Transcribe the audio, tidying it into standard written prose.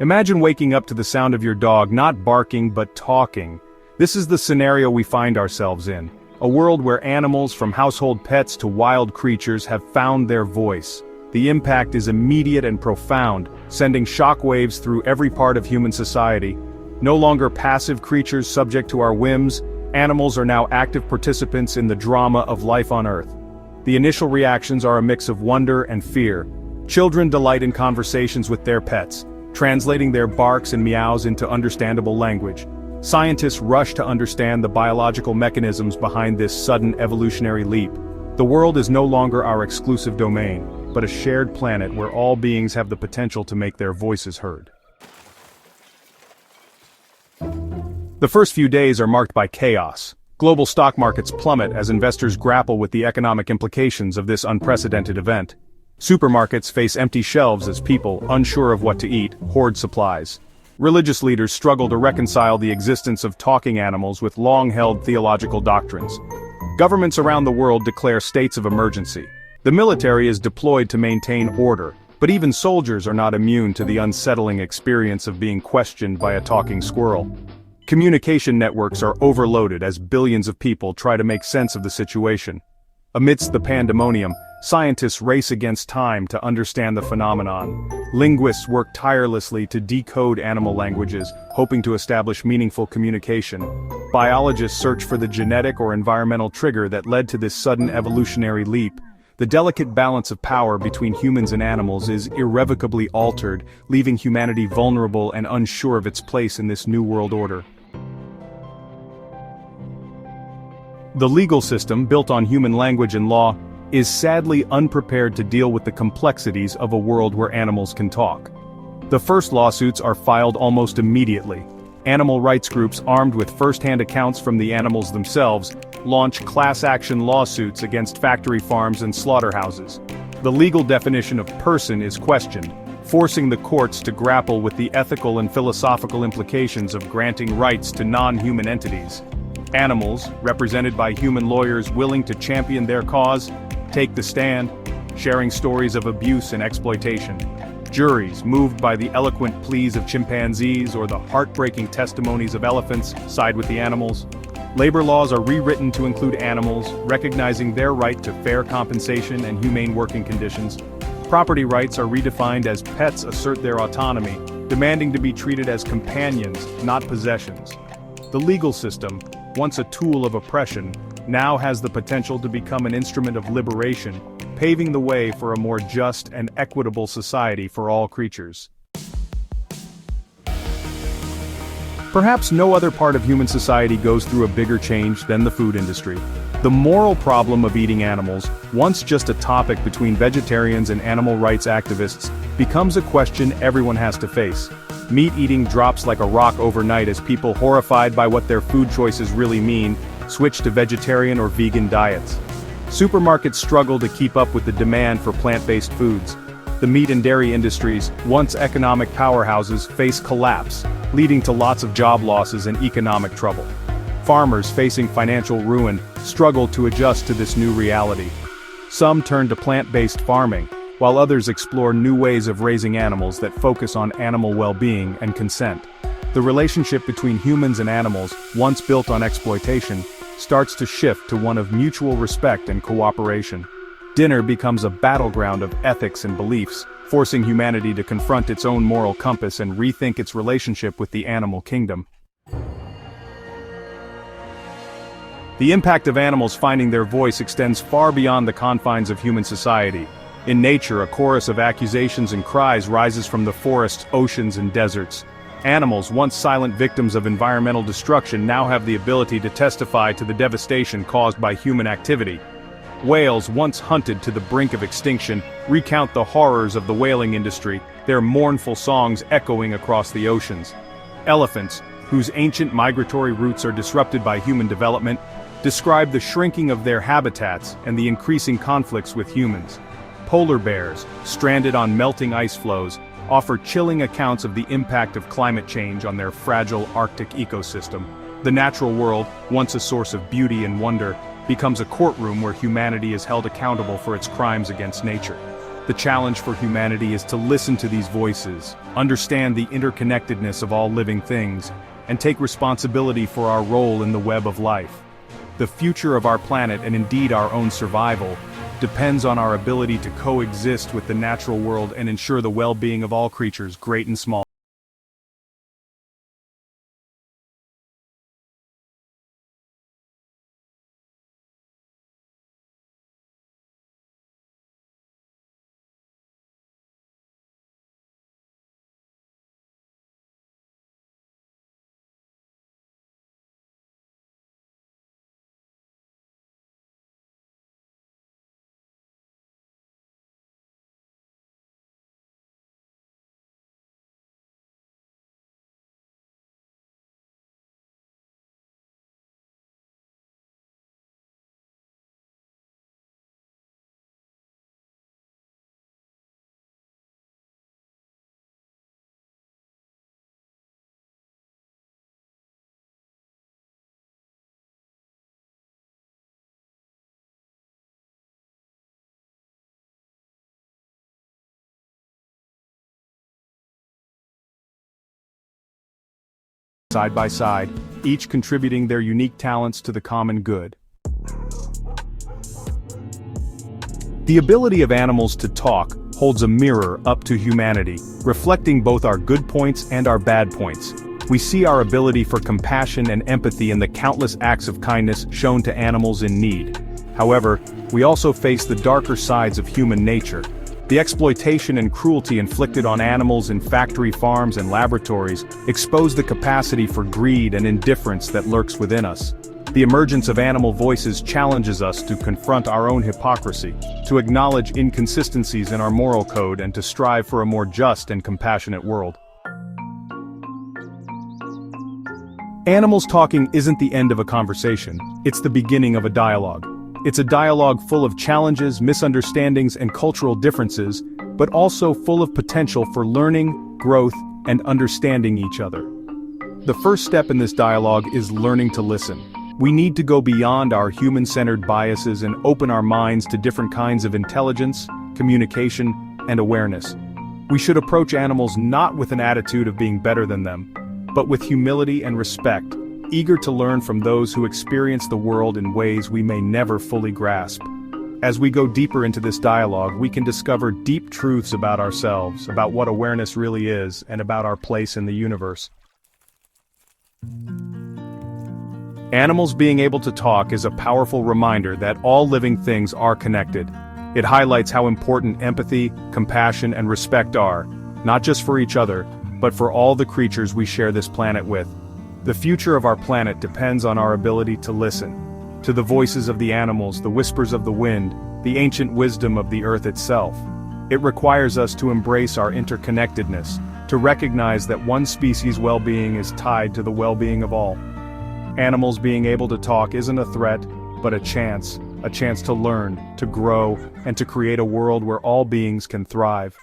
Imagine waking up to the sound of your dog not barking but talking. This is the scenario we find ourselves in. A world where animals, from household pets to wild creatures, have found their voice. The impact is immediate and profound, sending shockwaves through every part of human society. No longer passive creatures subject to our whims, animals are now active participants in the drama of life on Earth. The initial reactions are a mix of wonder and fear. Children delight in conversations with their pets, translating their barks and meows into understandable language. Scientists rush to understand the biological mechanisms behind this sudden evolutionary leap. The world is no longer our exclusive domain, but a shared planet where all beings have the potential to make their voices heard. The first few days are marked by chaos. Global stock markets plummet as investors grapple with the economic implications of this unprecedented event. Supermarkets face empty shelves as people, unsure of what to eat, hoard supplies. Religious leaders struggle to reconcile the existence of talking animals with long-held theological doctrines. Governments around the world declare states of emergency. The military is deployed to maintain order, but even soldiers are not immune to the unsettling experience of being questioned by a talking squirrel. Communication networks are overloaded as billions of people try to make sense of the situation. Amidst the pandemonium, scientists race against time to understand the phenomenon. Linguists work tirelessly to decode animal languages, hoping to establish meaningful communication. Biologists search for the genetic or environmental trigger that led to this sudden evolutionary leap. The delicate balance of power between humans and animals is irrevocably altered, leaving humanity vulnerable and unsure of its place in this new world order. The legal system, built on human language and law, is sadly unprepared to deal with the complexities of a world where animals can talk. The first lawsuits are filed almost immediately. Animal rights groups armed with first-hand accounts from the animals themselves launch class-action lawsuits against factory farms and slaughterhouses. The legal definition of person is questioned, forcing the courts to grapple with the ethical and philosophical implications of granting rights to non-human entities. Animals, represented by human lawyers willing to champion their cause, take the stand, sharing stories of abuse and exploitation. Juries, moved by the eloquent pleas of chimpanzees or the heartbreaking testimonies of elephants, side with the animals. Labor laws are rewritten to include animals, recognizing their right to fair compensation and humane working conditions. Property rights are redefined as pets assert their autonomy, demanding to be treated as companions, not possessions. The legal system, once a tool of oppression, now has the potential to become an instrument of liberation, paving the way for a more just and equitable society for all creatures. Perhaps no other part of human society goes through a bigger change than the food industry. The moral problem of eating animals, once just a topic between vegetarians and animal rights activists, becomes a question everyone has to face. Meat eating drops like a rock overnight as people, horrified by what their food choices really mean, switch to vegetarian or vegan diets. Supermarkets struggle to keep up with the demand for plant-based foods. The meat and dairy industries, once economic powerhouses, face collapse, leading to lots of job losses and economic trouble. Farmers facing financial ruin struggle to adjust to this new reality. Some turn to plant-based farming, while others explore new ways of raising animals that focus on animal well-being and consent. The relationship between humans and animals, once built on exploitation, starts to shift to one of mutual respect and cooperation. Dinner becomes a battleground of ethics and beliefs, forcing humanity to confront its own moral compass and rethink its relationship with the animal kingdom. The impact of animals finding their voice extends far beyond the confines of human society. In nature, a chorus of accusations and cries rises from the forests, oceans, and deserts. Animals, once silent victims of environmental destruction, now have the ability to testify to the devastation caused by human activity. Whales, once hunted to the brink of extinction, recount the horrors of the whaling industry, their mournful songs echoing across the oceans. Elephants, whose ancient migratory routes are disrupted by human development, describe the shrinking of their habitats and the increasing conflicts with humans. Polar bears, stranded on melting ice floes, offer chilling accounts of the impact of climate change on their fragile Arctic ecosystem. The natural world, once a source of beauty and wonder, becomes a courtroom where humanity is held accountable for its crimes against nature. The challenge for humanity is to listen to these voices, understand the interconnectedness of all living things, and take responsibility for our role in the web of life. The future of our planet, and indeed our own survival, depends on our ability to coexist with the natural world and ensure the well-being of all creatures, great and small. Side by side, each contributing their unique talents to the common good. The ability of animals to talk holds a mirror up to humanity, reflecting both our good points and our bad points. We see our ability for compassion and empathy in the countless acts of kindness shown to animals in need. However, we also face the darker sides of human nature. The exploitation and cruelty inflicted on animals in factory farms and laboratories expose the capacity for greed and indifference that lurks within us. The emergence of animal voices challenges us to confront our own hypocrisy, to acknowledge inconsistencies in our moral code, and to strive for a more just and compassionate world. Animals talking isn't the end of a conversation, it's the beginning of a dialogue. It's a dialogue full of challenges, misunderstandings, and cultural differences, but also full of potential for learning, growth, and understanding each other. The first step in this dialogue is learning to listen. We need to go beyond our human-centered biases and open our minds to different kinds of intelligence, communication, and awareness. We should approach animals not with an attitude of being better than them, but with humility and respect, eager to learn from those who experience the world in ways we may never fully grasp. As we go deeper into this dialogue, we can discover deep truths about ourselves, about what awareness really is, and about our place in the universe. Animals being able to talk is a powerful reminder that all living things are connected. It highlights how important empathy, compassion, and respect are, not just for each other, but for all the creatures we share this planet with. The future of our planet depends on our ability to listen to the voices of the animals, the whispers of the wind, the ancient wisdom of the earth itself. It requires us to embrace our interconnectedness, to recognize that one species' well-being is tied to the well-being of all. Animals being able to talk isn't a threat, but a chance to learn, to grow, and to create a world where all beings can thrive.